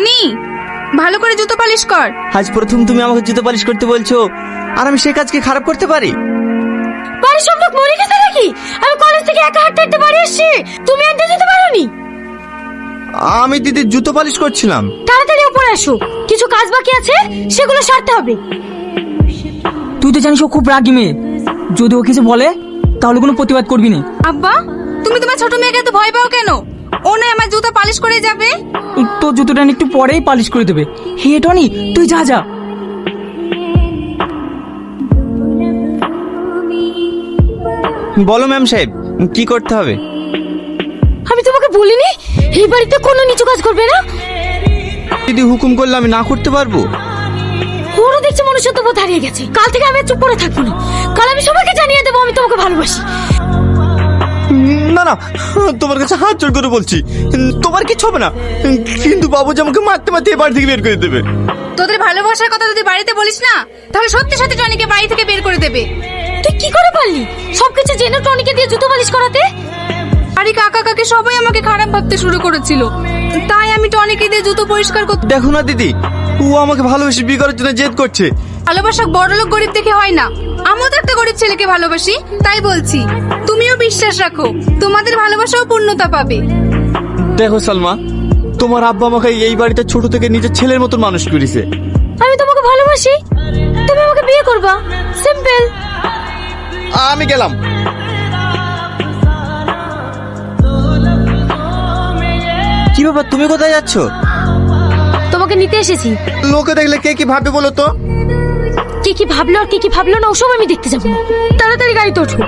Tony, ভালো করে জুতো পালিশ কর। আজ প্রথম তুমি আমাকে জুতো পালিশ করতে বলছো, আর আমি সে কাজকে খারাপ করতে পারি? বাড়ির সব লোক মরে গেছে নাকি? আমি কলেজ থেকে একা হাঁটতে হাঁটতে বাড়ি আসছি, তুমি আনতে যেতে পারোনি? আমি দিদির জুতো পালিশ করছিলাম। তাড়াতাড়ি উপরে আসো, কিছু কাজ বাকি আছে, সেগুলো সারতে হবে। তুই তো জানিস ও খুব রাগী মেয়ে, যদি ও কিছু বলে তাহলে কোনো প্রতিবাদ করবি না। আব্বা, তুমি তোমার ছোট মেয়েকে এত ভয় পাও কেন? ও নয় আমার জুতো পালিশ করে যাবে। তোর জুতোটা একটু পরেই পালিশ করে দেবে। হে টনি, তুই যা যা। বলো ম্যাম সাহেব, কি করতে হবে? আমি তোমাকে বলিনি এই বাড়িতে কোনো নিচু কাজ করবে না? দিদি হুকুম করলে আমি না করতে পারবো? ওরও দেখছি মনুষ্যত্ব বোধ হারিয়ে গেছে। কাল থেকে আমি আর চুপ করে থাকবো না, কাল আমি সবাইকে জানিয়ে দেবো আমি তোমাকে ভালোবাসি। না না, তোমার কাছে হাত জোড় করে বলছি, তোমার কিছু হবে না, কিন্তু বাবুজি আমাকে মারতে মারতে এই বাড়ি থেকে বের করে দেবে। তোদের ভালোবাসার কথা যদি বাড়িতে বলিস না, তাহলে সত্যি সত্যি টনিকে বাড়ি থেকে বের করে দেবে। তুই কি করে পারলি সবকিছু জেনে টনিকে দিয়ে জুতো পালিশ করাতে? আরে কাকা কাকে সবাই আমাকে খারাপ ভাবতে শুরু করেছিল, তাই আমি টনিকে দিয়ে জুতো পরিষ্কার করতে। দেখো না দিদি, ও আমাকে ভালোবেসে বিয়ে করার জন্য জেদ করছে। ভালোবাসা বড়লোক গরিব দেখে হয় না, আমিও তো একটা গরিব ছেলেকে ভালোবাসি, তাই বলছি তুমিও বিশ্বাস রাখো, তোমাদের ভালোবাসাও পূর্ণতা পাবে। দেখো সালমা, তোমার আব্বা আমাকে এই বাড়িতে ছোট থেকে নিজের ছেলের মতন মানুষ করেছে। আমি তোমাকে ভালোবাসি, তুমি আমাকে বিয়ে করবা, সিম্পল। আমি গেলাম। কি ব্যাপার, তুমি কোথায় যাচ্ছ? তোমাকে নিতে এসেছি। লোকে দেখলে কে কি ভাববে বলো তো? কে কি ভাবলো আর কে কি ভাবলো না ওসব আমি দেখতে যাবো না, তাড়াতাড়ি গাড়িতে ওঠো।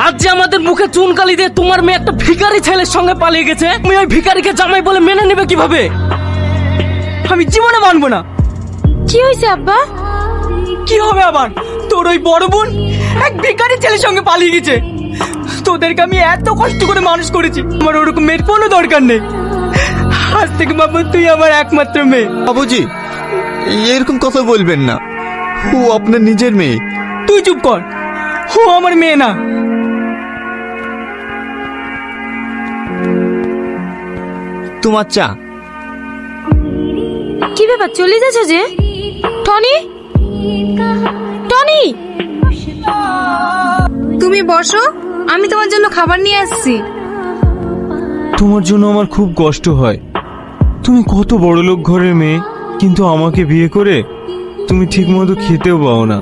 আজ যে আমাদের মুখে চুনকালি দিয়ে তোমার মেয়ে একটা ভিখারি ছেলের সঙ্গে পালিয়ে গেছে, তুমি ওই ভিখারিকে জামাই বলে মেনে নেবে কিভাবে? আমি জীবনে মানবো না। কি হয়েছে আব্বা? কি হবে আবার? তোর ওই বড় বোন এক ভিখারি ছেলের সঙ্গে পালিয়ে গেছে। তোদেরকে আমি এত কষ্ট করে মানুষ করেছি, আমার ওরকম মেয়ের কোনো দরকার নেই। আজ থেকে বাবু তুই আমার একমাত্র মেয়ে। বাবুজি, এরকম কথা বলবেন না, ও আপনার নিজের মেয়ে। তুই চুপ কর, ও আমার মেয়ে না। তোমার চা। কি ব্যাপার, চলে যাচ্ছে যে? টনি, টনি, তুমি বসো, আমি তোমার জন্য খাবার নিয়ে আসছি। তোমার জন্য আমার খুব কষ্ট হয়। তুমি কত বড়লোক ঘরের মেয়ে, কিন্তু আমাকে বিয়ে করে তুমি ঠিক মতো খেতেও পাও না।